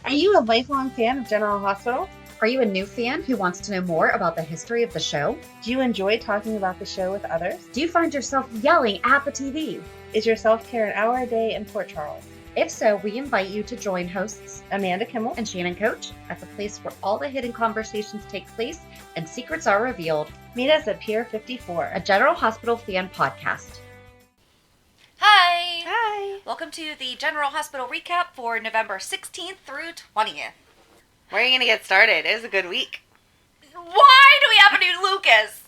Are you a lifelong fan of General Hospital? Are you a new fan who wants to know more about the history of the show? Do you enjoy talking about the show with others? Do you find yourself yelling at the TV? Is your self-care an hour a day in Port Charles? If so, we invite you to join hosts Amanda Kimmel and Shannon Coach at the place where all the hidden conversations take place and secrets are revealed. Meet us at Pier 54, a General Hospital fan podcast. Hi! Hi! Welcome to the General Hospital recap for November 16th through 20th. Where are you going to get started? It was a good week. Why do we have a new Lucas?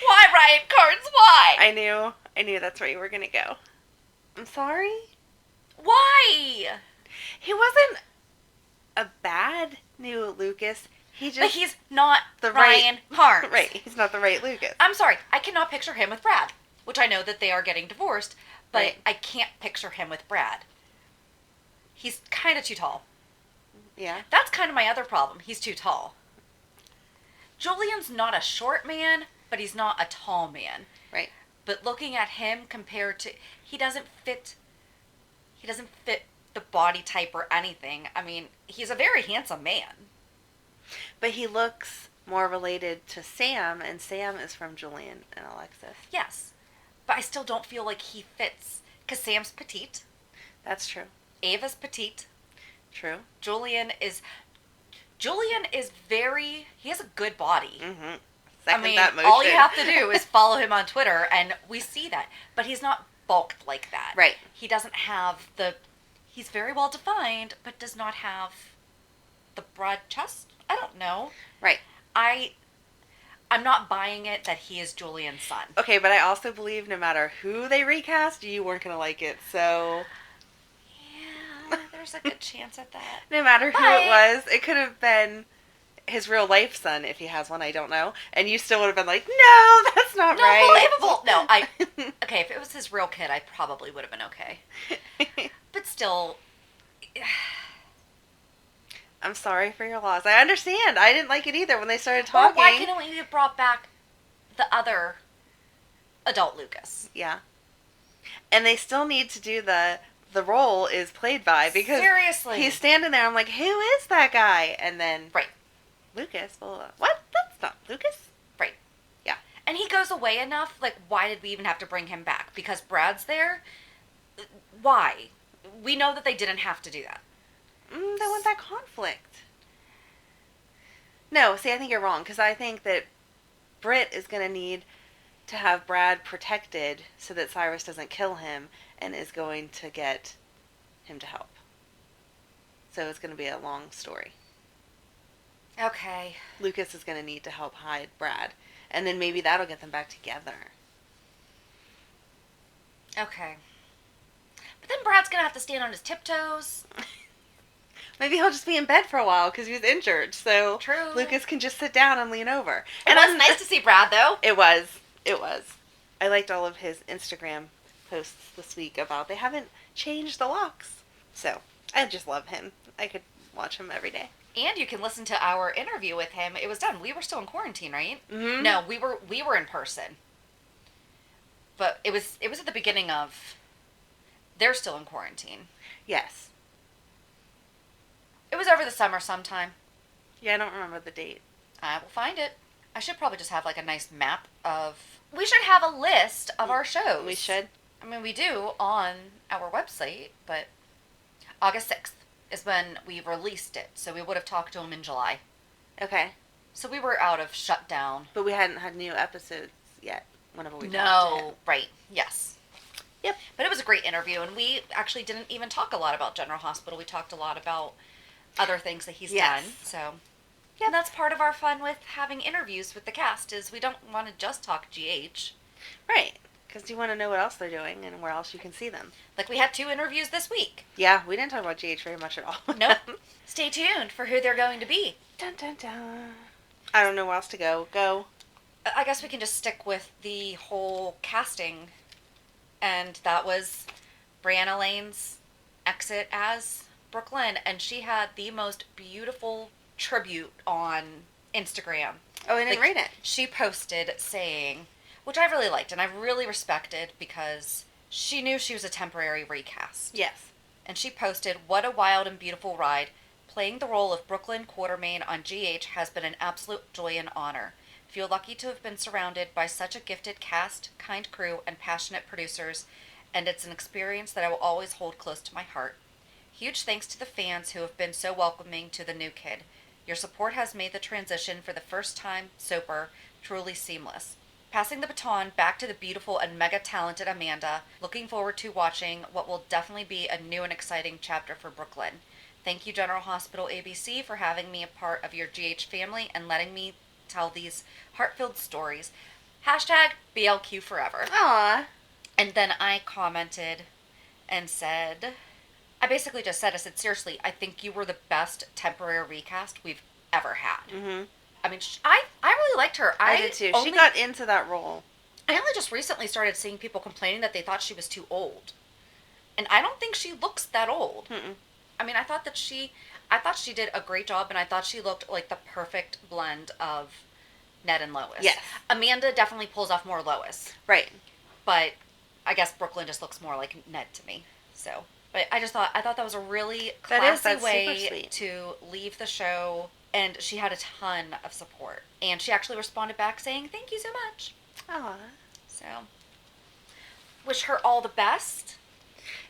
Why, Ryan Carnes? Why? I knew that's where you were going to go. I'm sorry. Why? He wasn't a bad new Lucas. But he's not the Ryan Carnes. Right, he's not the right Lucas. I'm sorry, I cannot picture him with Brad, which I know that they are getting divorced, but right. I can't picture him with Brad. He's kind of too tall. Yeah. That's kind of my other problem. He's too tall. Julian's not a short man, but he's not a tall man. Right. But looking at him compared to, he doesn't fit the body type or anything. I mean, he's a very handsome man. But he looks more related to Sam, and Sam is from Julian and Alexis. Yes. But I still don't feel like he fits. Because Sam's petite. That's true. Ava's petite. True. Julian is very, he has a good body. Mm-hmm. All you have to do is follow him on Twitter, and we see that. But he's not bulked like that. Right. He doesn't have he's very well defined, but does not have the broad chest. I don't know. Right. I'm not buying it that he is Julian's son. Okay, but I also believe no matter who they recast, you weren't going to like it, so... Yeah, there's a good chance at that. No matter who it was, it could have been his real life son, if he has one, I don't know. And you still would have been like, no, that's not right. Unbelievable. No, okay, if it was his real kid, I probably would have been okay. But still... I'm sorry for your loss. I understand. I didn't like it either when they started talking. Well, why couldn't we have brought back the other adult Lucas? Yeah. And they still need to do the role is played by, because seriously, he's standing there. I'm like, who is that guy? And then right, Lucas. Well, what? That's not Lucas. Right. Yeah. And he goes away enough. Like, why did we even have to bring him back? Because Brad's there. Why? We know that they didn't have to do that. They want that conflict. No, see, I think you're wrong, because I think that Britt is going to need to have Brad protected so that Cyrus doesn't kill him, and is going to get him to help. So it's going to be a long story. Okay. Lucas is going to need to help hide Brad, and then maybe that'll get them back together. Okay. But then Brad's going to have to stand on his tiptoes. Maybe he'll just be in bed for a while because he was injured, so true. Lucas can just sit down and lean over. It was nice to see Brad, though. It was. I liked all of his Instagram posts this week about they haven't changed the locks. So, I just love him. I could watch him every day. And you can listen to our interview with him. It was done. We were still in quarantine, right? Mm-hmm. No, we were in person. But it was at the beginning of... They're still in quarantine. Yes. It was over the summer sometime. Yeah, I don't remember the date. I will find it. I should probably just have like a nice map of... We should have a list of our shows. We should. I mean, we do on our website, but August 6th is when we released it. So we would have talked to him in July. Okay. So we were out of shutdown. But we hadn't had new episodes yet whenever we talked to him. Right. Yes. Yep. But it was a great interview, and we actually didn't even talk a lot about General Hospital. We talked a lot about other things that he's done. So, yeah, and that's part of our fun with having interviews with the cast is we don't want to just talk GH. Right, because you want to know what else they're doing and where else you can see them. Like we had 2 interviews this week. Yeah, we didn't talk about GH very much at all. Nope. Stay tuned for who they're going to be. Dun, dun, dun. I don't know where else to go. Go. I guess we can just stick with the whole casting. And that was Brianna Lane's exit as Brooklyn, and she had the most beautiful tribute on Instagram. Oh, I didn't read it. She posted saying, which I really liked and I really respected because she knew she was a temporary recast. Yes. and she posted, "What a wild and beautiful ride. Playing the role of Brooklyn Quartermain on GH has been an absolute joy and honor. Feel lucky to have been surrounded by such a gifted cast, kind crew, and passionate producers, and it's an experience that I will always hold close to my heart. Huge thanks to the fans who have been so welcoming to the new kid. Your support has made the transition for the first time soaper truly seamless. Passing the baton back to the beautiful and mega talented Amanda, looking forward to watching what will definitely be a new and exciting chapter for Brooklyn. Thank you, General Hospital ABC, for having me a part of your GH family and letting me tell these heart-filled stories. Hashtag BLQ forever." Aw. And then I commented and said, I basically just said, seriously, I think you were the best temporary recast we've ever had. Mm-hmm. I mean, I really liked her. I did too. She got into that role. I only just recently started seeing people complaining that they thought she was too old. And I don't think she looks that old. Mm-mm. I mean, I thought she did a great job, and I thought she looked like the perfect blend of Ned and Lois. Yes. Amanda definitely pulls off more Lois. Right. But I guess Brooklyn just looks more like Ned to me. So, but I thought that was a really classy way to leave the show, and she had a ton of support. And she actually responded back saying, "Thank you so much." Aw. So, wish her all the best.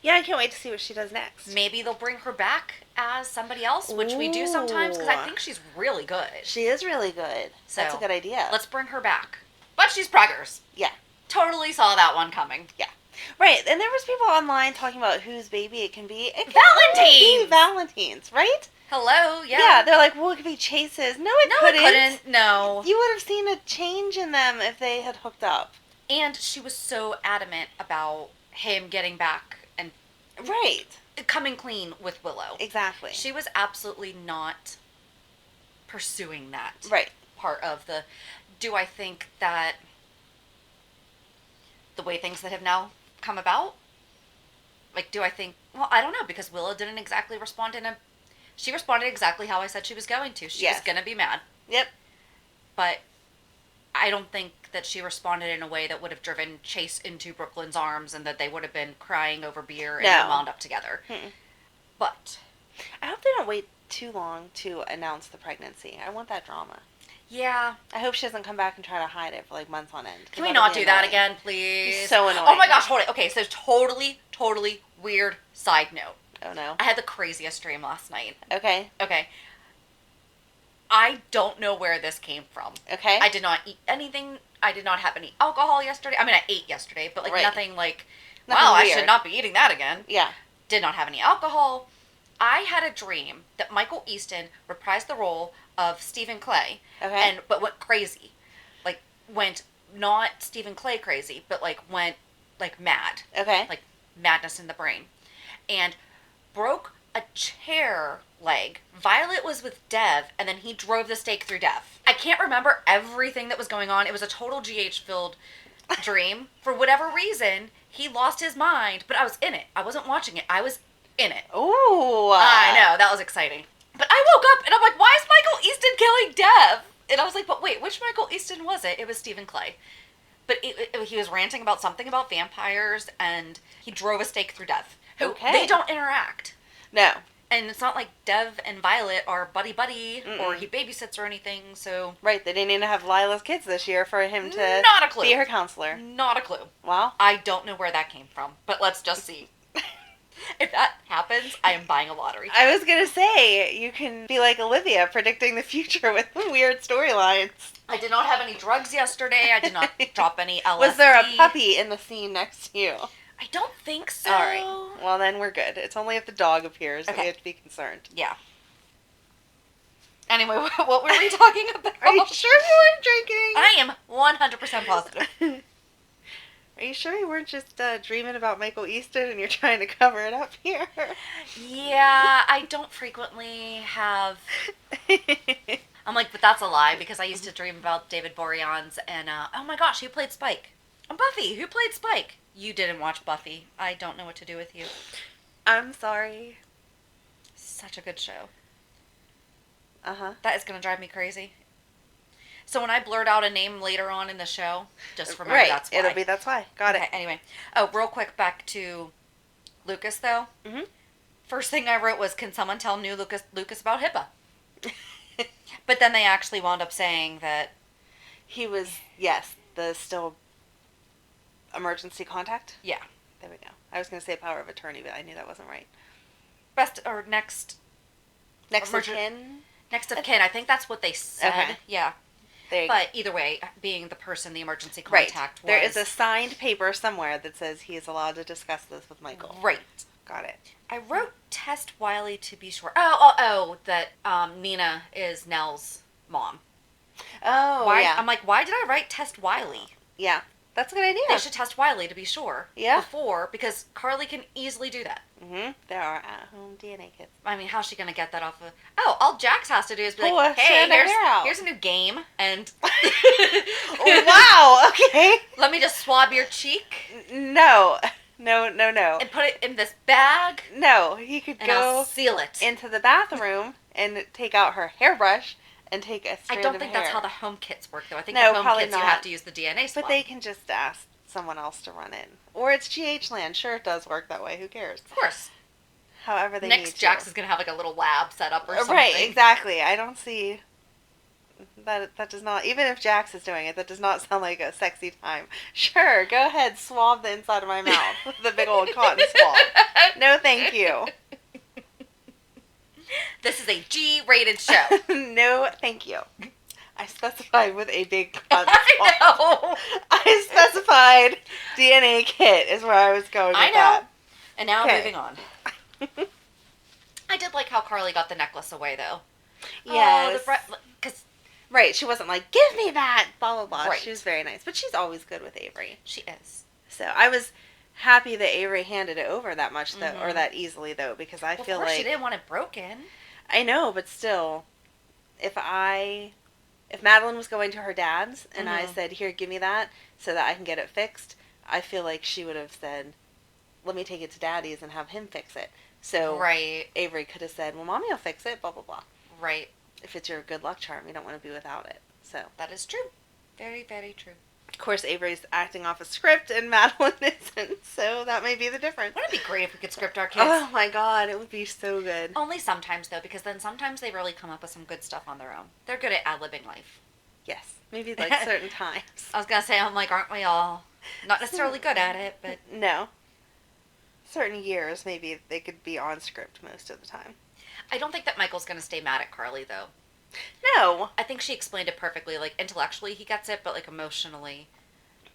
Yeah, I can't wait to see what she does next. Maybe they'll bring her back as somebody else, which we do sometimes, because I think she's really good. She is really good. So, that's a good idea. Let's bring her back. But she's preggers. Yeah. Totally saw that one coming. Yeah. Right, and there was people online talking about whose baby it can be. It can Valentine's! be Valentine's, right? Hello, yeah. Yeah, they're like, well, it could be Chase's. No, it couldn't. No. You would have seen a change in them if they had hooked up. And she was so adamant about him getting back and Right. coming clean with Willow. Exactly. She was absolutely not pursuing that Right. part of the... Do I think that the way things that have now come about, like, do I think... Well, I don't know, because Willow didn't exactly respond in a... She responded exactly how I said she was going to. She was going to be mad. Yep. But I don't think that she responded in a way that would have driven Chase into Brooklyn's arms and that they would have been crying over beer and been wound up together. But I hope they don't wait too long to announce the pregnancy. I want that drama. Yeah. I hope she doesn't come back and try to hide it for like months on end. Can we not do that again, please? It's so annoying. Oh my gosh, hold it. Okay, so totally weird side note. Oh no. I had the craziest dream last night. Okay. Okay. I don't know where this came from. Okay. I did not eat anything. I did not have any alcohol yesterday. I mean, I ate yesterday, but like nothing like, wow, I should not be eating that again. Yeah. Did not have any alcohol. I had a dream that Michael Easton reprised the role of Stephen Clay. Okay. But went crazy. Like, went not Stephen Clay crazy, but like went like mad. Okay. Like madness in the brain. And broke a chair leg. Violet was with Dev, and then he drove the stake through Dev. I can't remember everything that was going on. It was a total GH-filled dream. For whatever reason, he lost his mind, but I was in it. I wasn't watching it. I was in it. Ooh. I know. That was exciting. But I woke up, and I'm like, why is Michael Easton killing Dev? And I was like, but wait, which Michael Easton was it? It was Stephen Clay. But he was ranting about something about vampires, and he drove a stake through Dev. Okay. They don't interact. No. And it's not like Dev and Violet are buddy-buddy, or he babysits or anything, so... Right, they didn't even have Lila's kids this year for him to Not a clue. be her counselor. Not a clue. Wow. I don't know where that came from, but let's just see. If that happens, I am buying a lottery. I was going to say, you can be like Olivia, predicting the future with weird storylines. I did not have any drugs yesterday. I did not drop any LSD. Was there a puppy in the scene next to you? I don't think so. All right. Well, then we're good. It's only if the dog appears that we have to be concerned. Yeah. Anyway, what were we talking about? Are you sure you weren't drinking? I am 100% positive. Are you sure you weren't just dreaming about Michael Easton and you're trying to cover it up here? Yeah, I don't frequently have... I'm like, but that's a lie, because I used to dream about David Boreanaz and, oh my gosh, who played Spike? Buffy, who played Spike? You didn't watch Buffy. I don't know what to do with you. I'm sorry. Such a good show. Uh-huh. That is going to drive me crazy. So when I blurt out a name later on in the show, just remember that's why. That's why. Got it. Anyway. Oh, real quick, back to Lucas, though. Mm-hmm. First thing I wrote was, can someone tell new Lucas about HIPAA? But then they actually wound up saying that He was, yes, the still emergency contact. yeah, There we go. I was going to say power of attorney, but I knew that wasn't right. best or next Next of Emergen- kin. next of kin. I think that's what they said. Okay. Yeah, There you but either way, being the person the emergency go. Right. contact was There is a signed paper somewhere that says he is allowed to discuss this with Michael. right. Got it. I wrote test Wiley to be sure. Oh, that Nina is Nell's mom. Oh, Why? yeah. I'm like, why did I write test Wiley? Yeah. That's a good idea. They should test Wiley to be sure. Yeah. Because Carly can easily do that. Mm-hmm. There are at-home DNA kits. I mean, how's she gonna get that off of? Oh, all Jax has to do is be like, Pull a hey, strand of hair out." here's a new game, and Wow. Okay. let me just swab your cheek No. No. and put it in this bag, No. He could and I'll go seal it. into the bathroom and take out her hairbrush and take a I strand don't of think hair. that's how the home kits work, though. I think No, the home probably kits you not. have to use the DNA swab. But they can just ask someone else to run it. Or it's GH land. Sure, it does work that way. Who cares? of course. However they need Next, to. Jax is gonna have like a little lab set up or something. Right, exactly. I don't see... That does not... Even if Jax is doing it, that does not sound like a sexy time. Sure, go ahead, swab the inside of my mouth with the big old cotton swab. No, thank you. This is a G-rated show. No, thank you. I specified with a big cotton swab. I know. I specified DNA kit is where I was going with I know. that. And now Okay. moving on. I did like how Carly got the necklace away, though. Yes. Because Right, she wasn't like, give me that, blah, blah, blah. Right. She was very nice. But she's always good with Avery. she is. So I was happy that Avery handed it over that much, though, or Mhm. that easily, though, because I Well, feel of course like... she didn't want it broken. I know, but still, if Madeline was going to her dad's and I Mhm. said, here, give me that so that I can get it fixed, I feel like she would have said, let me take it to Daddy's and have him fix it. So Right, Avery could have said, well, Mommy will fix it, blah, blah, blah. right. If it's your good luck charm, you don't want to be without it. So, That is true. Very, very true. of course, Avery's acting off a script and Madeline isn't, so that may be the difference. Wouldn't it be great if we could script our kids? Oh my god, it would be so good. Only sometimes, though, because then sometimes they really come up with some good stuff on their own. They're good at ad-libbing life. Yes, maybe like certain times. I was going to say, I'm like, aren't we all not necessarily good at it, but... No. Certain years, maybe they could be on script most of the time. I don't think that Michael's going to stay mad at Carly, though. No. I think she explained it perfectly. Like, intellectually he gets it, but, like, emotionally.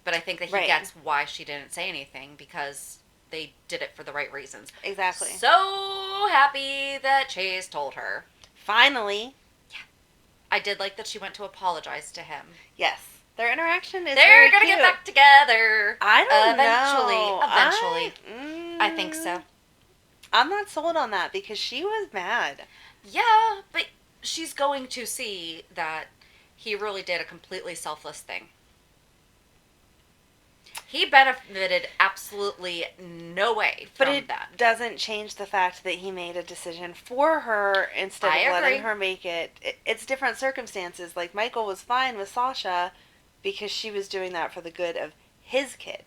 But I think that he Right. gets why she didn't say anything, because they did it for the right reasons. Exactly. So happy that Chase told her. Finally. I did like that she went to apologize to him. Yes. Their interaction is They're very gonna cute. get back together. I don't Eventually. know. I think so. I'm not sold on that because she was mad. Yeah, but she's going to see that he really did a completely selfless thing. He benefited absolutely no way But from it that. doesn't change the fact that he made a decision for her instead I of letting agree. her make it. It's different circumstances. Like, Michael was fine with Sasha because she was doing that for the good of his kid.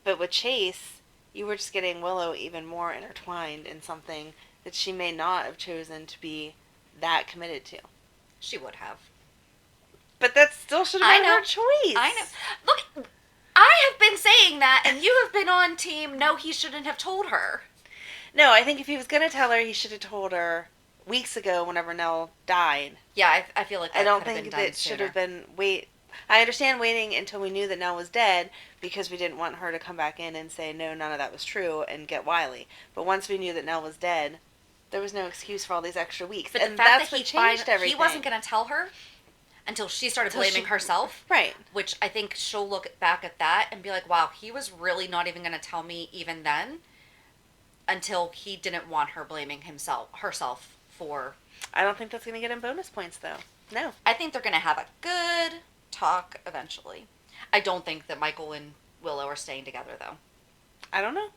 But with Chase, you were just getting Willow even more intertwined in something that she may not have chosen to be that committed to. She would have. But that still should have I been know. her choice. I know. Look, I have been saying that, and you have been on team, no, he shouldn't have told her. No, I think if he was going to tell her, he should have told her weeks ago whenever Nell died. Yeah, I feel like that I don't could have think been done that should sooner. have been I understand waiting until we knew that Nell was dead because we didn't want her to come back in and say no, none of that was true and get Wiley. But once we knew that Nell was dead, there was no excuse for all these extra weeks. But and the fact that's that what changed everything. he wasn't going to tell her until she started Until blaming she- herself, Right. which I think she'll look back at that and be like, wow, he was really not even going to tell me even then until he didn't want her blaming herself for... I don't think that's going to get him bonus points though. No. I think they're going to have a good talk eventually. I don't think that Michael and Willow are staying together, though. I don't know.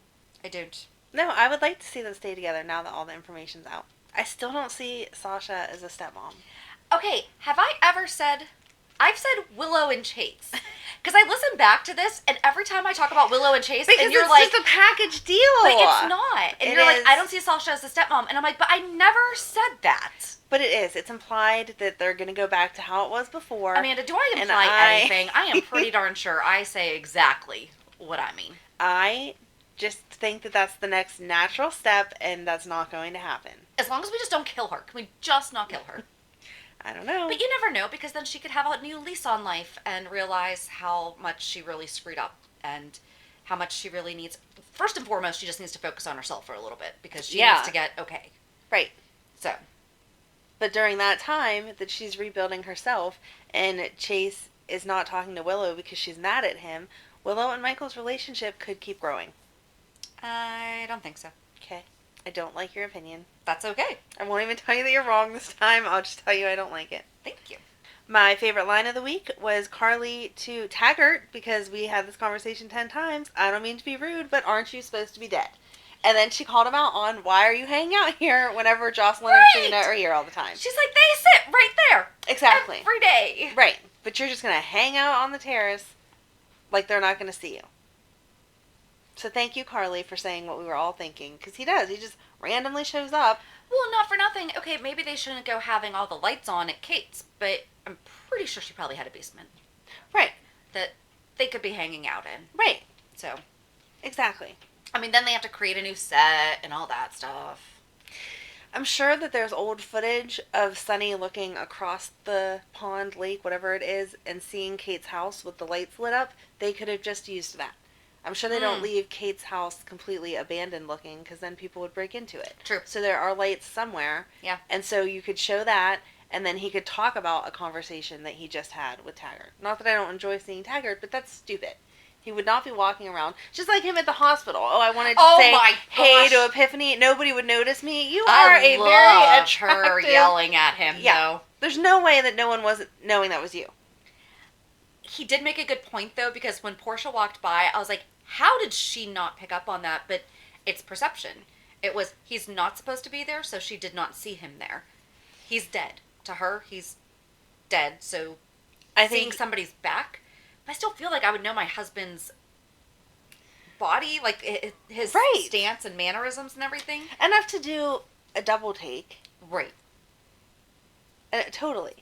I don't. No, I would like to see them stay together now that all the information's out. I still don't see Sasha as a stepmom. Okay, have I ever said... I've said Willow and Chase. Because I listen back to this, and every time I talk about Willow and Chase, Because and you're it's like, just a package deal. but it's not. And It you're like, is. I don't see Sasha as a stepmom. And I'm like, but I never said that. But it is. It's implied that they're going to go back to how it was before. Amanda, do I And imply anything? I am pretty darn sure I say exactly what I mean. I just think that that's the next natural step, and that's not going to happen. As long as we just don't kill her. Can we just not kill her? I don't know. But you never know, because then she could have a new lease on life and realize how much she really screwed up and how much she really needs. First and foremost, she just needs to focus on herself for a little bit because she needs to get okay. Right. So. But during that time that she's rebuilding herself and Chase is not talking to Willow because she's mad at him, Willow and Michael's relationship could keep growing. I don't think so. Okay. I don't like your opinion. That's okay. I won't even tell you that you're wrong this time. I'll just tell you I don't like it. Thank you. My favorite line of the week was Carly to Taggart, because we had this conversation 10 times. I don't mean to be rude, but aren't you supposed to be dead? And then she called him out on, why are you hanging out here whenever Jocelyn and Sheena are here all the time? She's like, they sit right there. Exactly. Every day. Right. But you're just going to hang out on the terrace like they're not going to see you. So thank you, Carly, for saying what we were all thinking. Because he does. He just randomly shows up. Well, not for nothing. Okay, maybe they shouldn't go having all the lights on at Kate's, but I'm pretty sure she probably had a basement. Right. That they could be hanging out in. Right. So. Exactly. I mean, then they have to create a new set and all that stuff. I'm sure that there's old footage of Sunny looking across the pond, lake, whatever it is, and seeing Kate's house with the lights lit up. They could have just used that. I'm sure they don't leave Kate's house completely abandoned looking, because then people would break into it. True. So there are lights somewhere. Yeah. And so you could show that, and then he could talk about a conversation that he just had with Taggart. Not that I don't enjoy seeing Taggart, but that's stupid. He would not be walking around, just like him at the hospital. Oh, I wanted to say, hey to Epiphany. Nobody would notice me. You are a very attractive... her yelling at him, though. There's no way that no one wasn't knowing that was you. He did make a good point, though, because when Portia walked by, I was like, how did she not pick up on that? But it's perception. It was, he's not supposed to be there, so she did not see him there. He's dead. To her, he's dead, so seeing somebody's back... I still feel like I would know my husband's body, like his stance and mannerisms and everything. Enough to do a double take. Right. Totally.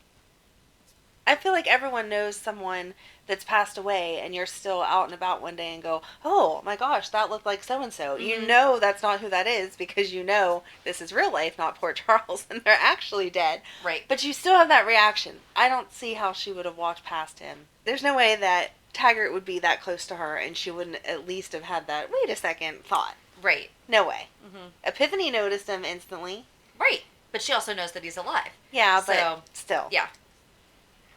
I feel like everyone knows someone that's passed away, and you're still out and about one day and go, oh my gosh, that looked like so-and-so. Mm-hmm. You know that's not who that is, because you know this is real life, not Port Charles, and they're actually dead. Right. But you still have that reaction. I don't see how she would have walked past him. There's no way that Taggart would be that close to her, and she wouldn't at least have had that, wait a second, thought. Right. No way. Mm-hmm. Epiphany noticed him instantly. Right. But she also knows that he's alive. Yeah, but still. Yeah.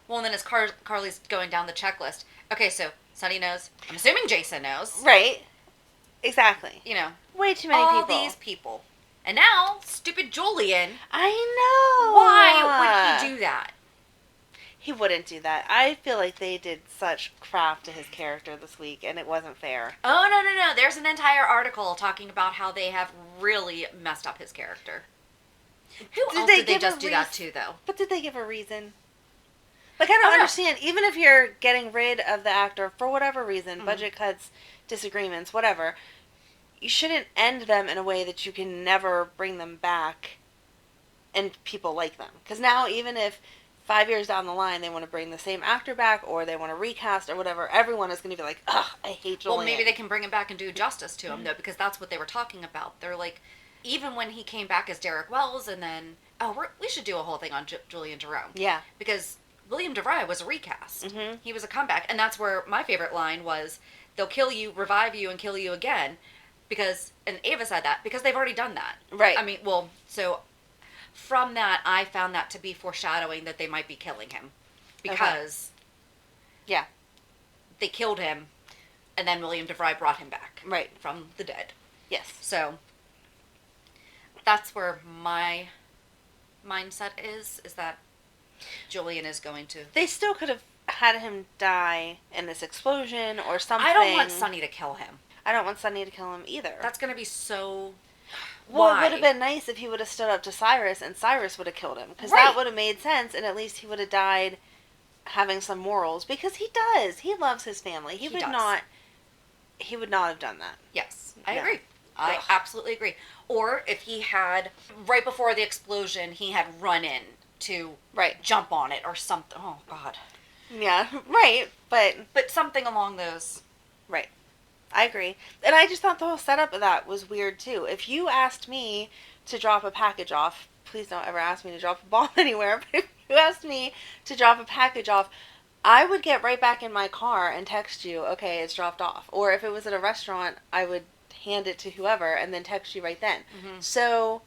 Well, and then as Carly's going down the checklist, okay, so Sunny knows. I'm assuming Jason knows. Right. Exactly. You know. Way too many all people. All these people. And now, stupid Julian. I know. Why would he do that? He wouldn't do that. I feel like they did such crap to his character this week, and it wasn't fair. Oh, no. There's an entire article talking about how they have really messed up his character. Who else did they just do that to, though? But did they give a reason? Like, I don't understand. Even if you're getting rid of the actor for whatever reason, budget cuts, disagreements, whatever, you shouldn't end them in a way that you can never bring them back and people like them. Because now, even if 5 years down the line they want to bring the same actor back, or they want to recast or whatever, everyone is going to be like, ugh, I hate Julian. Well, maybe they can bring him back and do justice to him, though, because that's what they were talking about. They're like, even when he came back as Derek Wells, and then, we should do a whole thing on Julian Jerome. Yeah. Because William DeVry was a recast. Mm-hmm. He was a comeback. And that's where my favorite line was, they'll kill you, revive you, and kill you again. Because, and Ava said that, because they've already done that. Right. I mean, well, so from that, I found that to be foreshadowing that they might be killing him. Because yeah, they killed him, and then William DeVry brought him back. Right. From the dead. Yes. So, that's where my mindset is that Julian is going to... They still could have had him die in this explosion or something. I don't want Sunny to kill him. I don't want Sunny to kill him either. That's going to be so... Well, it would have been nice if he would have stood up to Cyrus and Cyrus would have killed him. Because that would have made sense, and at least he would have died having some morals, because he does. He loves his family. He would does. not. He would not have done that. Yes, I No. agree. I Ugh. absolutely agree. Or if he had, right before the explosion, he had run in to Right. jump on it or something. Oh, God. Yeah. Right. But something along those. Right. I agree. And I just thought the whole setup of that was weird too. If you asked me to drop a package off, please don't ever ask me to drop a bomb anywhere, but if you asked me to drop a package off, I would get right back in my car and text you, okay, it's dropped off. Or if it was at a restaurant, I would hand it to whoever and then text you right then. Mm-hmm. So,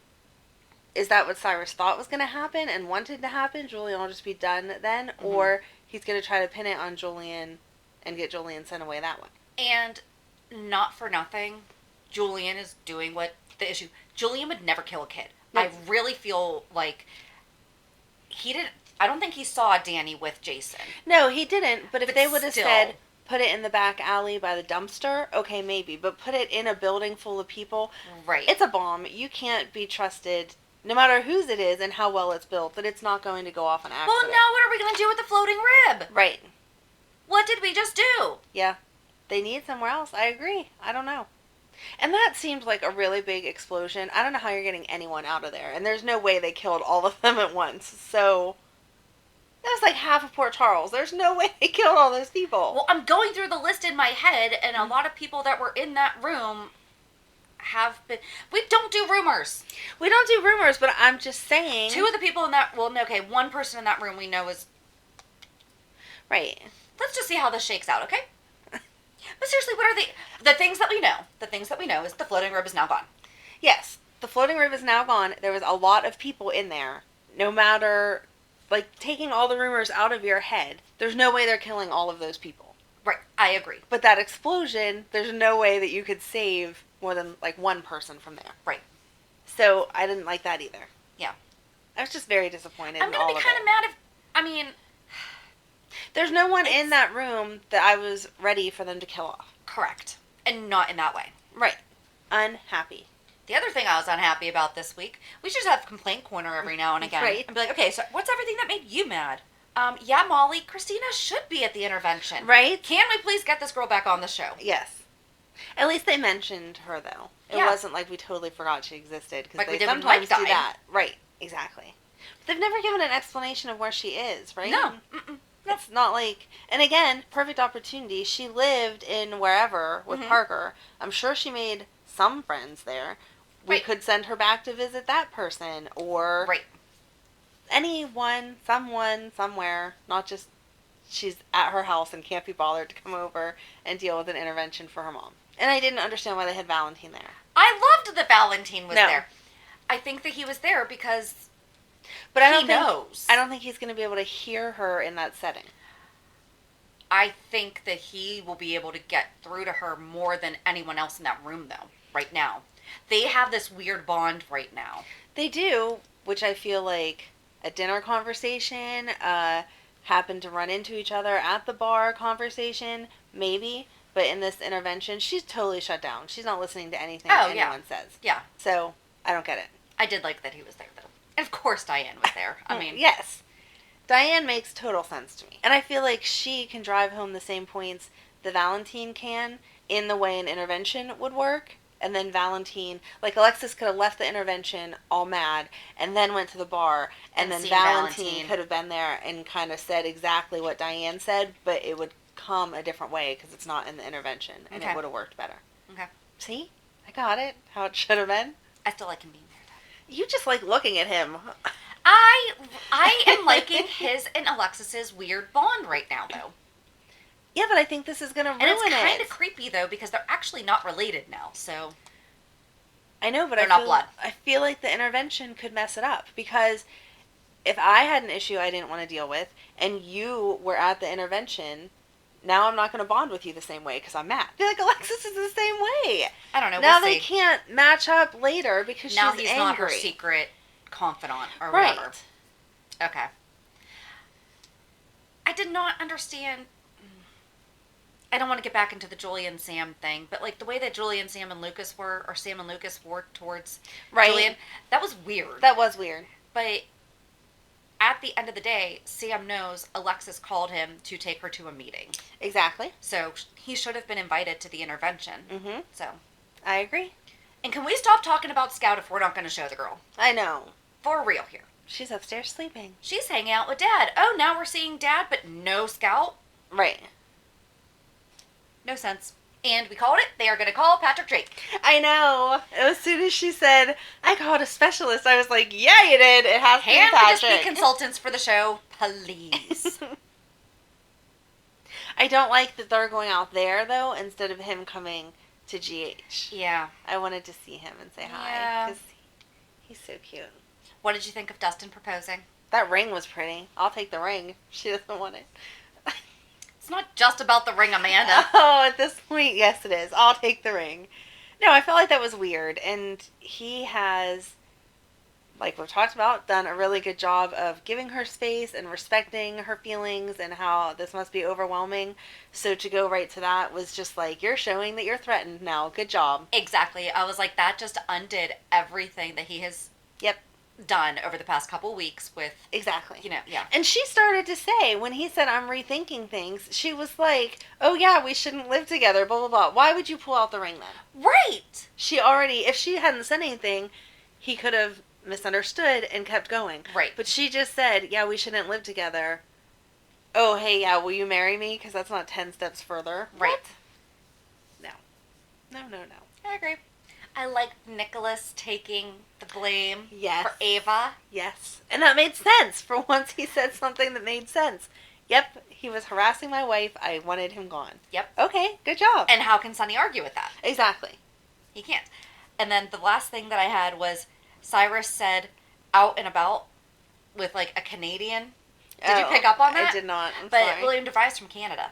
is that what Cyrus thought was going to happen and wanted to happen? Julian will just be done then? Mm-hmm. Or he's going to try to pin it on Julian and get Julian sent away that way? And not for nothing, Julian is doing what the issue. Julian would never kill a kid. Nope. I really feel like he didn't. I don't think he saw Danny with Jason. No, he didn't. But if But they would have still. said, put it in the back alley by the dumpster, okay, maybe. But put it in a building full of people, Right. it's a bomb. You can't be trusted, no matter whose it is and how well it's built, that it's not going to go off on accident. Well, now what are we going to do with the floating rib? Right. What did we just do? Yeah. They need somewhere else. I agree. I don't know. And that seemed like a really big explosion. I don't know how you're getting anyone out of there. And there's no way they killed all of them at once. So, that was like half of Port Charles. There's no way they killed all those people. Well, I'm going through the list in my head, and a lot of people that were in that room have been. We don't do rumors. We don't do rumors, but I'm just saying. Two of the people in that. Well, okay, one person in that room we know is. Right. Let's just see how this shakes out, okay? But seriously, what are the things that we know? The things that we know is the floating rib is now gone. Yes. The floating rib is now gone. There was a lot of people in there. No matter, like, taking all the rumors out of your head, there's no way they're killing all of those people. Right, I agree. But that explosion, there's no way that you could save more than, like, one person from there. Right. So, I didn't like that either. Yeah. I was just very disappointed I'm in going all to be of kind it. of mad if. I mean. There's no one in that room that I was ready for them to kill off. Correct. And not in that way. Right. Unhappy. The other thing I was unhappy about this week, we should have complaint corner every now and again. Right. And be like, okay, so what's everything that made you mad? Yeah, Molly, Christina should be at the intervention. Right? Can we please get this girl back on the show? Yes. At least they mentioned her, though. It Yeah. wasn't like we totally forgot she existed. Because Like they we did when sometimes Mike do died. that. Right. Exactly. But they've never given an explanation of where she is, right? No. Mm-mm. No. It's not like... And again, perfect opportunity. She lived in wherever with Mhm. Parker. I'm sure she made some friends there. We Right. could send her back to visit that person. Or... Right. anyone, someone, somewhere, not just she's at her house and can't be bothered to come over and deal with an intervention for her mom. And I didn't understand why they had Valentine there. I loved that Valentine was No. there. I think that he was there because But I don't he think knows. I don't think he's going to be able to hear her in that setting. I think that he will be able to get through to her more than anyone else in that room, though, right now. They have this weird bond right now. They do, which I feel like a dinner conversation, happened to run into each other at the bar conversation, maybe. But in this intervention, she's totally shut down. She's not listening to anything Oh, yeah. anyone says. Yeah. So, I don't get it. I did like that he was there, though. And of course Diane was there. I mean, yes. Diane makes total sense to me. And I feel like she can drive home the same points the Valentine can in the way an intervention would work. And then Valentine, like Alexis could have left the intervention all mad and then went to the bar. And then seen Valentine Valentine. could have been there and kind of said exactly what Diane said, but it would come a different way because it's not in the intervention. And Okay. it would have worked better. Okay. See? I got it. How it should have been. I still like him being there, though. You just like looking at him. I am liking his and Alexis's weird bond right now, though. Yeah, but I think this is going to ruin And it's kind it. of creepy, though, because they're actually not related now, so... I know, but They're not feel, blood. I feel like the intervention could mess it up because if I had an issue I didn't want to deal with and you were at the intervention, now I'm not going to bond with you the same way because I'm mad. I feel like Alexis is the same way. I don't know, Now we'll they see. can't match up later because Now she's he's angry. not her secret confidant or Right. whatever. Okay. I did not understand... I don't want to get back into the Julie and Sam thing, but like the way that Julie and Sam and Lucas were, or Sam and Lucas were towards Right. Julian, that was weird. That was weird. But at the end of the day, Sam knows Alexis called him to take her to a meeting. Exactly. So he should have been invited to the intervention. Mm-hmm. So. I agree. And can we stop talking about Scout if we're not going to show the girl? I know. For real here. She's upstairs sleeping. She's hanging out with Dad. Oh, now we're seeing Dad, but no Scout? Right. No sense. And we called it. They are going to call Patrick Drake. I know. As soon as she said, I called a specialist, I was like, yeah, you did. It has to be Can we Patrick. just be consultants for the show? Please. I don't like that they're going out there, though, instead of him coming to GH. Yeah. I wanted to see him and say hi. Yeah. Because he's so cute. What did you think of Dustin proposing? That ring was pretty. I'll take the ring. She doesn't want it. It's not just about the ring, Amanda. Oh, at this point, yes, it is. I'll take the ring. No, I felt like that was weird. And he has, like we've talked about, done a really good job of giving her space and respecting her feelings and how this must be overwhelming. So to go right to that was just like, you're showing that you're threatened now. Good job. Exactly. I was like, that just undid everything that he has done over the past couple weeks with, Exactly. Yeah. And she started to say, when he said, I'm rethinking things, she was like, oh yeah, we shouldn't live together, blah, blah, blah. Why would you pull out the ring then? Right. She already, if she hadn't said anything, he could have misunderstood and kept going. Right. But she just said, yeah, we shouldn't live together. Oh, hey, yeah, will you marry me? Because that's not 10 steps further. Right. What? No. I agree. I like Nicholas taking the blame Yes. for Ava. Yes. And that made sense. For once he said something that made sense. Yep, he was harassing my wife. I wanted him gone. Yep. Okay, good job. And how can Sonny argue with that? Exactly. He can't. And then the last thing that I had was Cyrus said out and about with like a Canadian. Did you pick up on that? I did not. I'm but sorry. William DeVry's from Canada.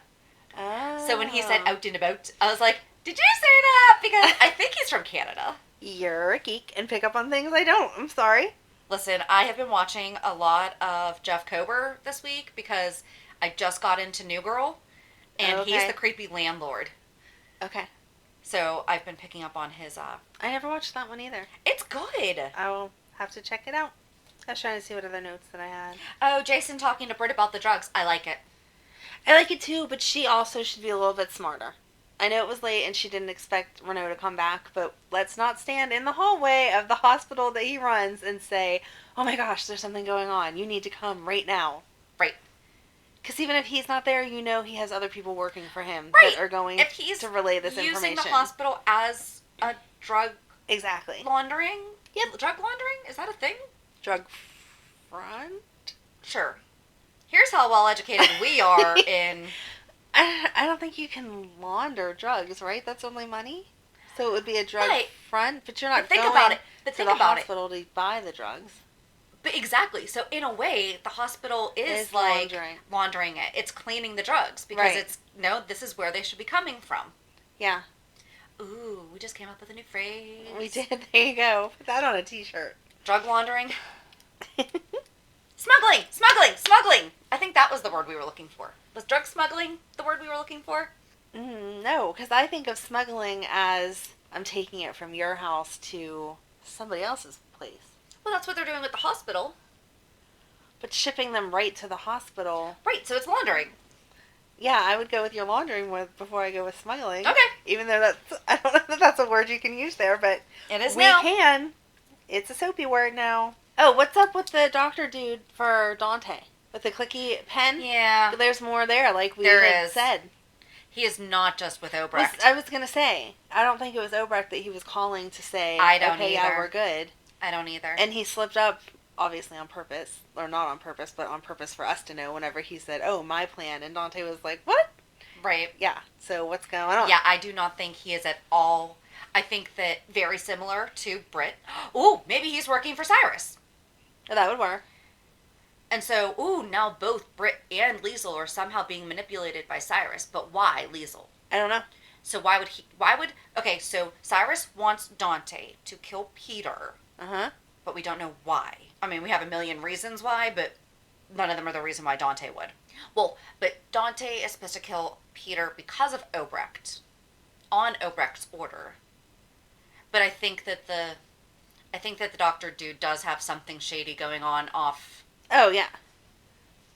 Oh. So when he said out and about, I was like, did you say that? Because I think he's from Canada. You're a geek and pick up on things I don't. I'm sorry. Listen, I have been watching a lot of Jeff Kober this week because I just got into New Girl, and he's the creepy landlord. Okay. So I've been picking up on his. I never watched that one either. It's good. I will have to check it out. I was trying to see what other notes that I had. Oh, Jason talking to Britt about the drugs. I like it. I like it too, but she also should be a little bit smarter. I know it was late and she didn't expect Renault to come back, but let's not stand in the hallway of the hospital that he runs and say, oh my gosh, there's something going on. You need to come right now. Right. Because even if he's not there, you know he has other people working for him Right. that are going if he's to relay this using information. the hospital as a drug Exactly. laundering? Yep. Drug laundering? Is that a thing? Drug front? Sure. Here's how well educated we are in... I don't think you can launder drugs, right? That's only money. So it would be a drug Right. front, but you're not But think going about it. But to think the about it. hospital to buy the drugs. But exactly. So in a way, the hospital is like laundering it. It's cleaning the drugs because Right. it's this is where they should be coming from. Yeah. Ooh, we just came up with a new phrase. We did. There you go. Put that on a t-shirt. Drug laundering. Smuggling. I think that was the word we were looking for. Was drug smuggling the word we were looking for? No, because I think of smuggling as I'm taking it from your house to somebody else's place. Well, that's what they're doing with the hospital. But shipping them right to the hospital. Right, so it's laundering. Yeah, I would go with your laundering before I go with smuggling. Okay. Even though I don't know that that's a word you can use there, but It is we now. can. It's a soapy word now. Oh, what's up with the doctor dude for Dante? With the clicky pen? Yeah. There's more there, like we There had is. said. He is not just with Obrecht. I was going to say, I don't think it was Obrecht that he was calling to say, I don't okay, yeah, either. we're good. I don't either. And he slipped up, obviously on purpose, or not on purpose, but on purpose for us to know whenever he said, oh, my plan. And Dante was like, what? Right. Yeah, so what's going on? Yeah, I do not think he is at all. I think that very similar to Britt. Ooh, maybe he's working for Cyrus. Oh, that would work. And so, now both Britt and Liesel are somehow being manipulated by Cyrus. But why Liesel? I don't know. So okay, so Cyrus wants Dante to kill Peter. Uh-huh. But we don't know why. I mean, we have a million reasons why, but none of them are the reason why Dante would. Well, but Dante is supposed to kill Peter because of Obrecht. On Obrecht's order. But I think that the doctor dude does have something shady going on off Oh, yeah.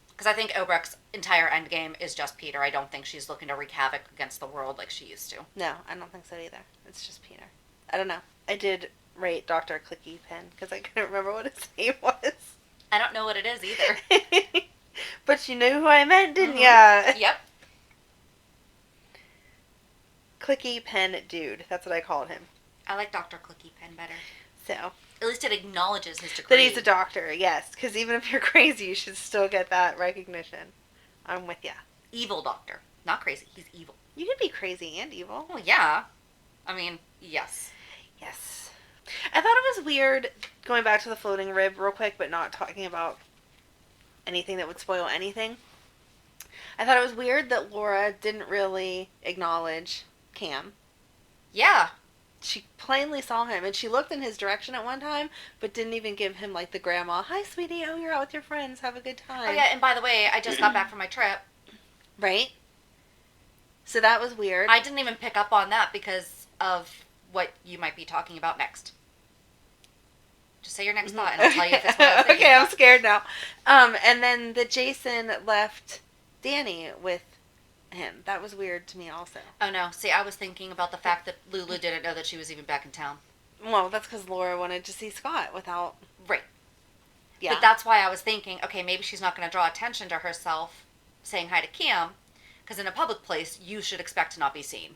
Because I think Obrecht's entire end game is just Peter. I don't think she's looking to wreak havoc against the world like she used to. No, I don't think so either. It's just Peter. I don't know. I did rate Dr. Clicky Pen because I couldn't remember what his name was. I don't know what it is either. But you knew who I meant, didn't Mm-hmm. ya? Yep. Clicky Pen Dude. That's what I called him. I like Dr. Clicky Pen better. So. At least it acknowledges his degree. That he's a doctor, yes. Because even if you're crazy, you should still get that recognition. I'm with ya. Evil doctor. Not crazy. He's evil. You can be crazy and evil. Well, yeah. I mean, yes. Yes. I thought it was weird, going back to the floating rib real quick, but not talking about anything that would spoil anything. I thought it was weird that Laura didn't really acknowledge Cam. Yeah. She plainly saw him, and she looked in his direction at one time, but didn't even give him, like, the grandma, "Hi, sweetie, oh, you're out with your friends, have a good time." Oh, yeah, and by the way, I just got back from my trip. Right? So that was weird. I didn't even pick up on that because of what you might be talking about next. Just say your next thought, and I'll tell you if it's what I was thinking Okay, I'm about. scared now. And then that Jason left Danny with him. That was weird to me also. Oh, no. See, I was thinking about the fact that Lulu didn't know that she was even back in town. Well, that's because Laura wanted to see Scott without... Right. Yeah. But that's why I was thinking, okay, maybe she's not going to draw attention to herself saying hi to Cam, because in a public place, you should expect to not be seen.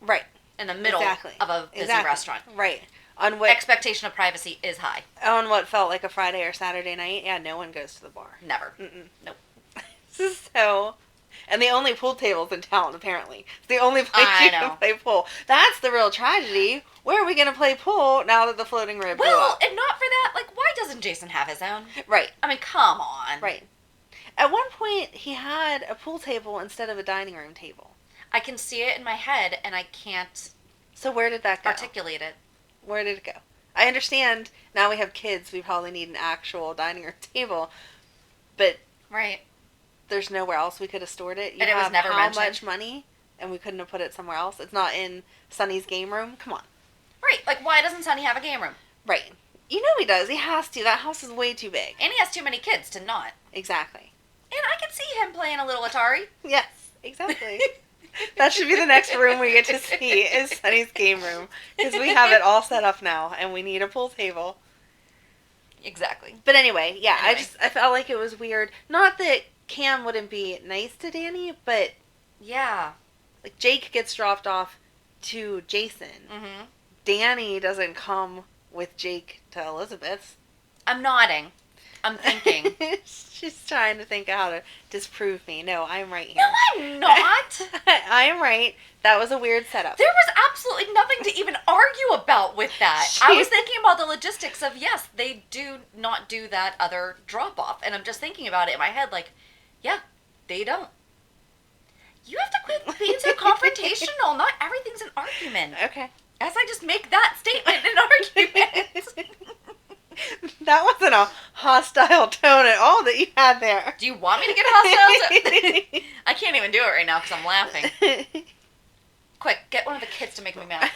Right. In the middle of a busy restaurant. Right. On what expectation of privacy is high. On what felt like a Friday or Saturday night, yeah, no one goes to the bar. Never. Mm-mm. Nope. So... And the only pool tables in town, apparently. It's the only place I you know. can play pool. That's the real tragedy. Where are we going to play pool now that the floating rib blew Well, up? and not for that, like, why doesn't Jason have his own? Right. I mean, come on. Right. At one point, he had a pool table instead of a dining room table. I can see it in my head, and I can't So where did that go? articulate it. Where did it go? I understand now we have kids, we probably need an actual dining room table, but Right. there's nowhere else we could have stored it. You And it was have never how mentioned. much money, and we couldn't have put it somewhere else? It's not in Sonny's game room? Come on. Right. Like, why doesn't Sonny have a game room? Right. You know he does. He has to. That house is way too big. And he has too many kids to not. Exactly. And I can see him playing a little Atari. Yes, exactly. That should be the next room we get to see is Sonny's game room. Because we have it all set up now, and we need a pool table. Exactly. But anyway, yeah, Anyway. I felt like it was weird. Not that Cam wouldn't be nice to Danny, but Yeah. like Jake gets dropped off to Jason. Mm-hmm. Danny doesn't come with Jake to Elizabeth's. I'm nodding. I'm thinking. She's trying to think of how to disprove me. No, I'm right No, here. I'm not. I am right. That was a weird setup. There was absolutely nothing to even argue about with that. I was thinking about the logistics of, yes, they do not do that other drop-off. And I'm just thinking about it in my head like, yeah, they don't. You have to quit being so confrontational. Not everything's an argument. Okay. As I just make that statement an argument. That wasn't a hostile tone at all that you had there. Do you want me to get hostile? I can't even do it right now because I'm laughing. Quick, get one of the kids to make me mad.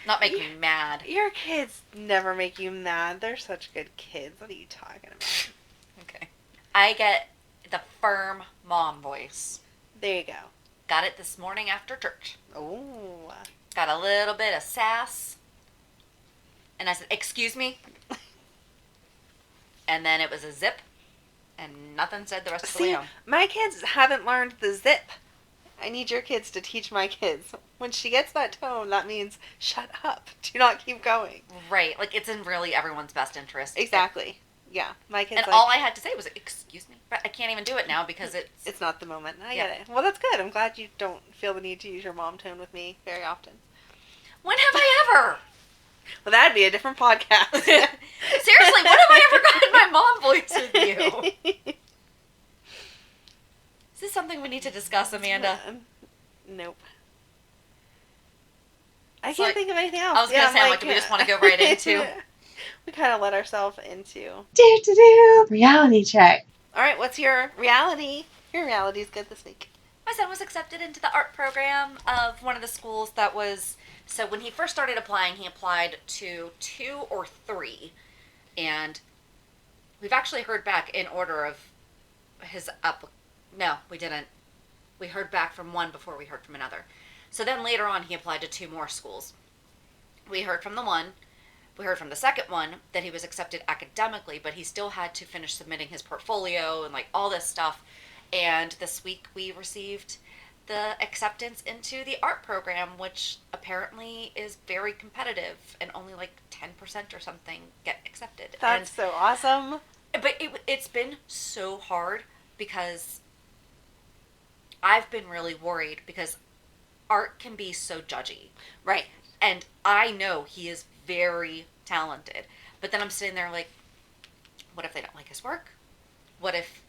Not make me mad. Your kids never make you mad. They're such good kids. What are you talking about? Okay. I get the firm mom voice. There you go. Got it this morning after church. Oh. Got a little bit of sass. And I said, "Excuse me." And then it was a zip. And nothing said the rest of the way See, home. my kids haven't learned the zip. I need your kids to teach my kids. When she gets that tone, that means shut up. Do not keep going. Right. Like, it's in really everyone's best interest. Exactly. Yeah. My kids And like, all I had to say was, "Excuse me." But I can't even do it now because it's not the moment. I Yeah. get it. Well, that's good. I'm glad you don't feel the need to use your mom tone with me very often. When have I ever? Well, that'd be a different podcast. Seriously, when have I ever gotten my mom voice with you? Is this something we need to discuss, Amanda? Nope. I It's can't like- think of anything else. I was going to say, like, do we just want to go right into? We kind of let ourselves into. Reality check. All right, what's your reality? Your reality's good this week. My son was accepted into the art program of one of the schools that was... So when he first started applying, he applied to 2 or 3. And we've actually heard back in order of his up. No, we didn't. We heard back from one before we heard from another. So then later on, he applied to 2 more schools. We heard from the one. We heard from the second one that he was accepted academically, but he still had to finish submitting his portfolio and like all this stuff. And this week we received the acceptance into the art program, which apparently is very competitive, and only like 10% or something get accepted. That's so awesome. But it's been so hard because I've been really worried because art can be so judgy. Right. And I know he is very talented. But then I'm sitting there like, what if they don't like his work? What if?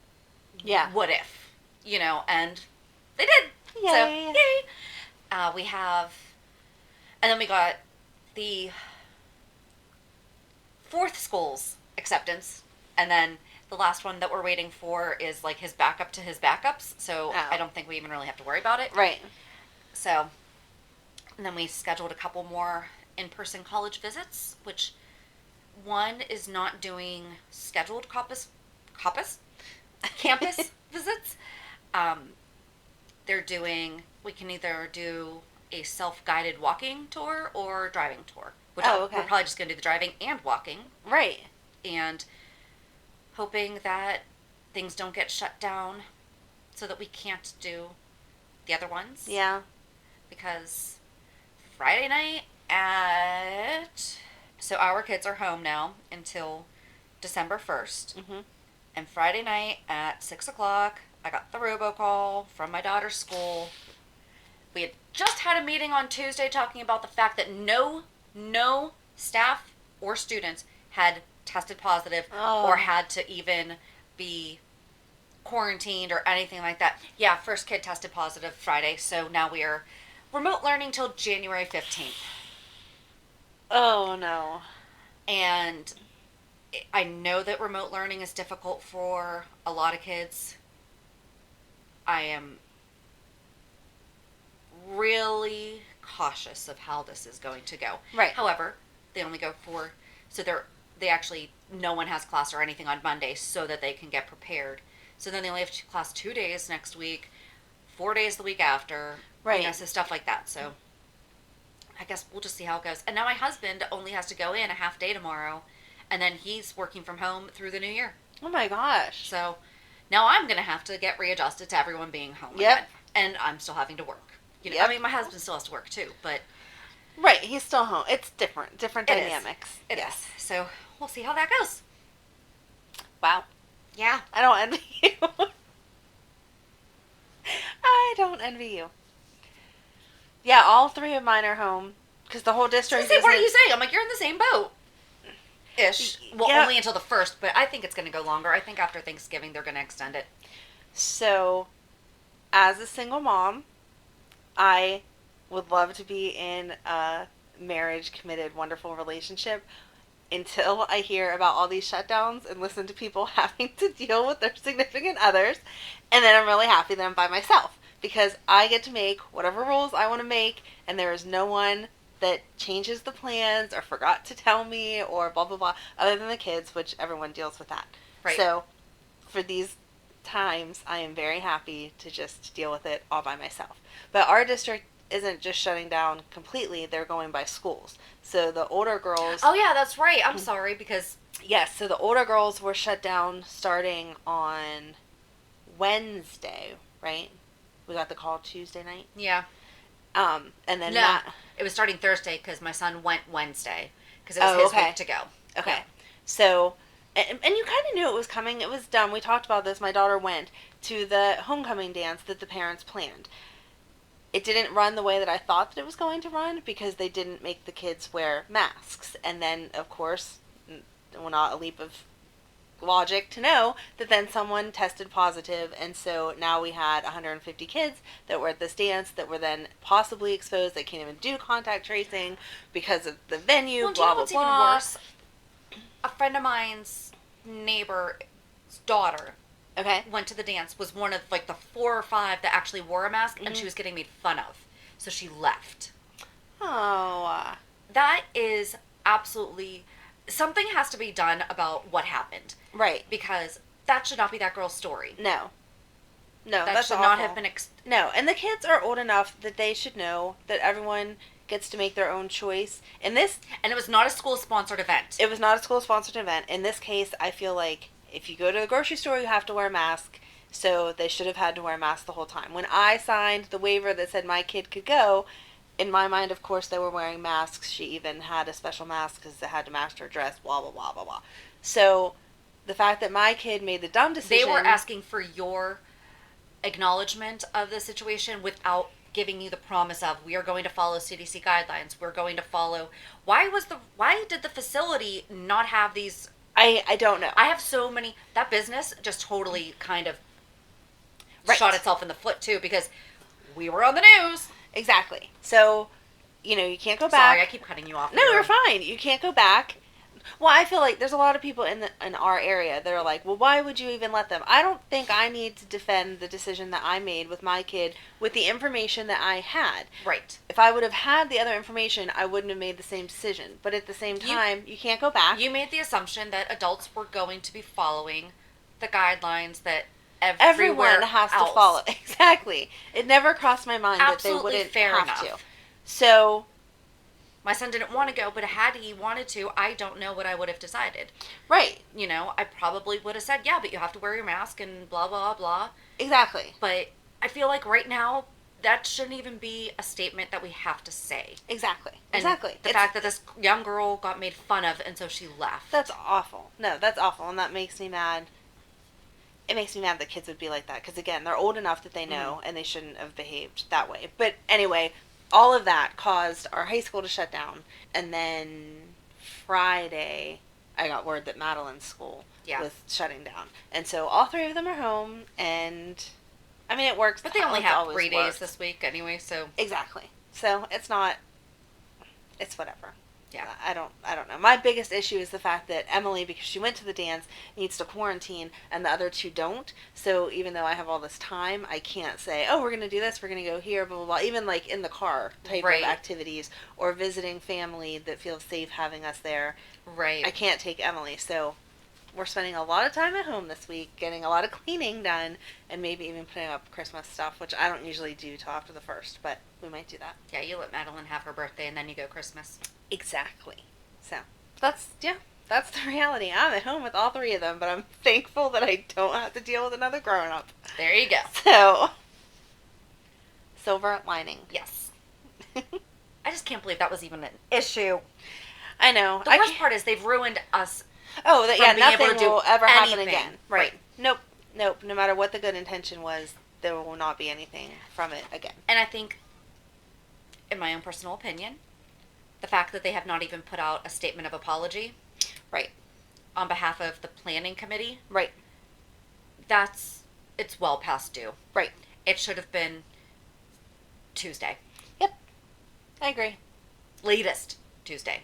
Yeah. What if? You know, and they did. Yay. So, yay. We have, and then we got the 4th school's acceptance. And then the last one that we're waiting for is like his backup to his backups. So I don't think we even really have to worry about it. Right. So, and then we scheduled a couple more in-person college visits, which one is not doing scheduled campus visits. They're doing, we can either do a self-guided walking tour or driving tour. Which okay. We're probably just going to do the driving and walking. Right. And hoping that things don't get shut down so that we can't do the other ones. Yeah. Because Friday night so our kids are home now until December 1st. Mm-hmm. And Friday night at 6 o'clock, I got the robocall from my daughter's school. We had just had a meeting on Tuesday talking about the fact that no staff or students had tested positive or had to even be quarantined or anything like that. Yeah, first kid tested positive Friday, so now we are remote learning till January 15th. Oh, no. And I know that remote learning is difficult for a lot of kids. I am really cautious of how this is going to go. Right. However, they only go they actually, no one has class or anything on Monday so that they can get prepared. So then they only have class 2 days next week, 4 days the week after. Right. You know, so stuff like that. So I guess we'll just see how it goes. And now my husband only has to go in a half day tomorrow, and then he's working from home through the new year. Oh my gosh. So now I'm going to have to get readjusted to everyone being home again. And I'm still having to work. You know, I mean, my husband still has to work too, but... Right, he's still home. It's different dynamics. It is. So we'll see how that goes. Wow. Yeah. I don't envy you. I don't envy you. Yeah, all 3 of mine are home because the whole district. What are you saying? I'm like, you're in the same boat. Ish. Well, only until the 1st, but I think it's going to go longer. I think after Thanksgiving they're going to extend it. So, as a single mom, I would love to be in a marriage, committed, wonderful relationship until I hear about all these shutdowns and listen to people having to deal with their significant others. And then I'm really happy that I'm by myself because I get to make whatever rules I want to make, and there is no one that changes the plans or forgot to tell me or blah, blah, blah, other than the kids, which everyone deals with that. Right. So, for these times, I am very happy to just deal with it all by myself. But our district isn't just shutting down completely, they're going by schools. So the older girls... Oh, yeah, that's right. I'm sorry, because... Yes, so the older girls were shut down starting on Wednesday, right? We got the call Tuesday night. Yeah. And then it was starting Thursday because my son went Wednesday because it was his week to go. Okay. Yeah. So, and you kind of knew it was coming. It was done. We talked about this. My daughter went to the homecoming dance that the parents planned. It didn't run the way that I thought that it was going to run because they didn't make the kids wear masks. And then, of course, well, not a leap of logic to know that then someone tested positive, and so now we had 150 kids that were at this dance that were then possibly exposed. They can't even do contact tracing because of the venue, Well, blah, do you know blah, what's blah. even worse? A friend of mine's neighbor's daughter went to the dance, was one of like the 4 or 5 that actually wore a mask, and she was getting made fun of. So she left. Oh. That is absolutely something has to be done about what happened. Right. Because that should not be that girl's story. No. No, That that's should awful. not have been... No, and the kids are old enough that they should know that everyone gets to make their own choice. In this... And it was not a school-sponsored event. It was not a school-sponsored event. In this case, I feel like if you go to the grocery store, you have to wear a mask. So they should have had to wear a mask the whole time. When I signed the waiver that said my kid could go, in my mind, of course, they were wearing masks. She even had a special mask because it had to match her dress, blah, blah, blah, blah, blah. So the fact that my kid made the dumb decision... They were asking for your acknowledgement of the situation without giving you the promise of, we are going to follow CDC guidelines. We're going to follow... Why did the facility not have these... I don't know. I have so many... That business just totally kind of shot itself in the foot, too, because we were on the news. Exactly. So, you can't go back. Sorry, I keep cutting you off. No, you're fine. You can't go back. Well, I feel like there's a lot of people in our area that are like, well, why would you even let them? I don't think I need to defend the decision that I made with my kid with the information that I had. Right. If I would have had the other information, I wouldn't have made the same decision. But at the same time, you can't go back. You made the assumption that adults were going to be following the guidelines that everyone has else. to follow. Exactly. It never crossed my mind Absolutely that they wouldn't fair have enough. to. So... My son didn't want to go, but had he wanted to, I don't know what I would have decided. Right. I probably would have said, yeah, but you have to wear your mask and blah, blah, blah. Exactly. But I feel like right now, that shouldn't even be a statement that we have to say. Exactly. And exactly. The fact that this young girl got made fun of, and so she left. That's awful. No, that's awful, and that makes me mad. It makes me mad that kids would be like that, because again, they're old enough that they know, and they shouldn't have behaved that way. But anyway... All of that caused our high school to shut down. And then Friday, I got word that Madeline's school was shutting down. And so all three of them are home. And, I mean, it works. But they only have 3 days this week anyway, so. Exactly. So it's not, it's whatever. Yeah. I don't know. My biggest issue is the fact that Emily, because she went to the dance, needs to quarantine, and the other two don't. So even though I have all this time, I can't say, oh, we're going to do this, we're going to go here, blah, blah, blah. Even like in the car type of activities, or visiting family that feels safe having us there. Right. I can't take Emily. So we're spending a lot of time at home this week, getting a lot of cleaning done, and maybe even putting up Christmas stuff, which I don't usually do till after the 1st, but we might do that. Yeah, you let Madeline have her birthday, and then you go Christmas. Exactly. So, that's the reality. I'm at home with all three of them, but I'm thankful that I don't have to deal with another grown-up. There you go. So, silver lining. Yes. I just can't believe that was even an issue. I know. The worst part is they've ruined us. Oh, nothing will ever happen anything. again. Right. Nope. No matter what the good intention was, there will not be anything from it again. And I think, in my own personal opinion, the fact that they have not even put out a statement of apology. Right. On behalf of the planning committee. Right. It's well past due. Right. It should have been Tuesday. Yep. I agree. Latest Tuesday.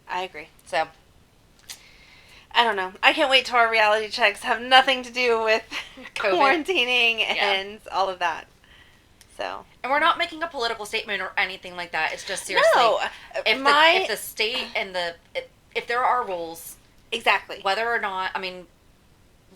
I agree. So, I don't know. I can't wait till our reality checks have nothing to do with quarantining and all of that. So. And we're not making a political statement or anything like that. It's just seriously. No. If the state and if there are rules. Exactly. Whether or not, I mean,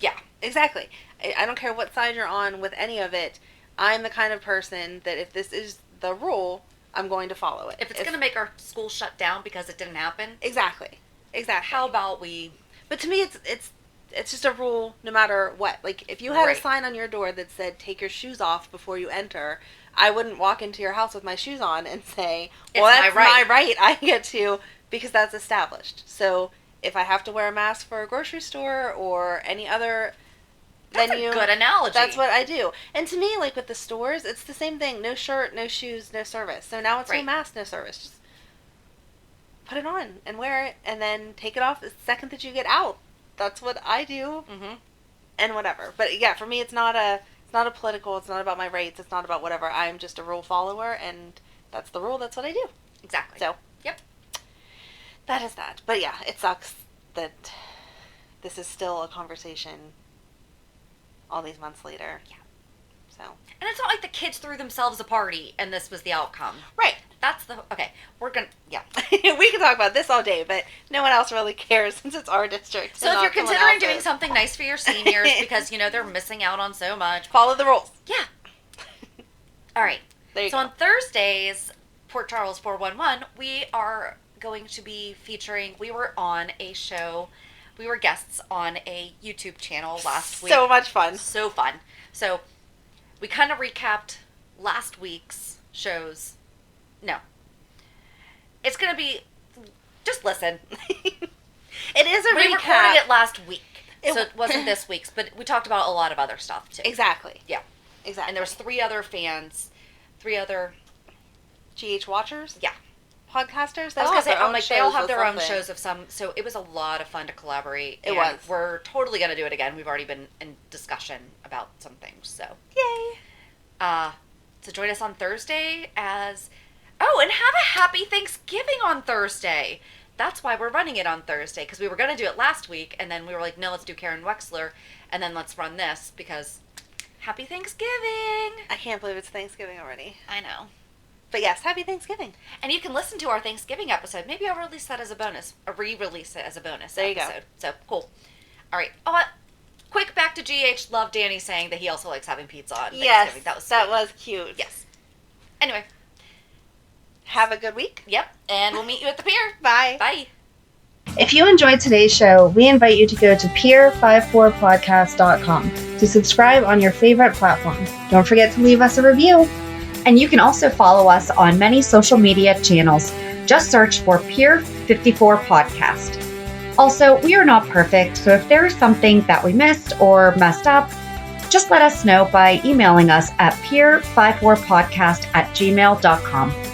yeah. Exactly. I don't care what side you're on with any of it. I'm the kind of person that if this is the rule, I'm going to follow it. If it's going to make our school shut down because it didn't happen. Exactly. How about we... But to me, it's just a rule no matter what. Like, if you had a sign on your door that said, take your shoes off before you enter, I wouldn't walk into your house with my shoes on and say, well, that's my right. I get to, because that's established. So, if I have to wear a mask for a grocery store or any other venue... That's a good analogy. That's what I do. And to me, like with the stores, it's the same thing. No shirt, no shoes, no service. So now it's no mask, no service. Just put it on and wear it, and then take it off the second that you get out. That's what I do, and whatever. But yeah, for me, it's not a political. It's not about my rights. It's not about whatever. I'm just a rule follower, and that's the rule. That's what I do. Exactly. So, yep, that is that. But yeah, it sucks that this is still a conversation all these months later. Yeah. So. And it's not like the kids threw themselves a party and this was the outcome. Right. that's the okay. We're gonna We can talk about this all day, but no one else really cares since it's our district. So if you're considering doing something nice for your seniors because they're missing out on so much, follow the rules. Yeah. All right. There you go. On Thursdays, Port Charles 411, we are going to be featuring. We were on a show. We were guests on a YouTube channel last week. So much fun. So fun. So we kind of recapped last week's shows. No. It's going to be, just listen. It is a recap. We recorded it last week. So it wasn't this week's, but we talked about a lot of other stuff too. Exactly. Yeah. Exactly. And there was 3 other fans, 3 other GH watchers? Yeah. Podcasters? I was going to say, they all have their own shows of some, so it was a lot of fun to collaborate. It was. We're totally going to do it again. We've already been in discussion about some things, so. Yay. So join us on Thursday and have a happy Thanksgiving on Thursday. That's why we're running it on Thursday, because we were going to do it last week, and then we were like, no, let's do Karen Wexler, and then let's run this, because happy Thanksgiving. I can't believe it's Thanksgiving already. I know. But yes, happy Thanksgiving. And you can listen to our Thanksgiving episode. Maybe I'll release that as a bonus. Or re-release it as a bonus there you episode. Go. So, cool. All right. Oh, quick back to GH. Love Danny saying that he also likes having pizza on Thanksgiving. Yes, that was cute. Yes. Anyway. Have a good week. Yep. And we'll meet you at the pier. Bye. Bye. If you enjoyed today's show, we invite you to go to peer54podcast.com to subscribe on your favorite platform. Don't forget to leave us a review. And you can also follow us on many social media channels. Just search for Peer 54 Podcast. Also, we are not perfect, so if there is something that we missed or messed up, just let us know by emailing us at peer54podcast@gmail.com.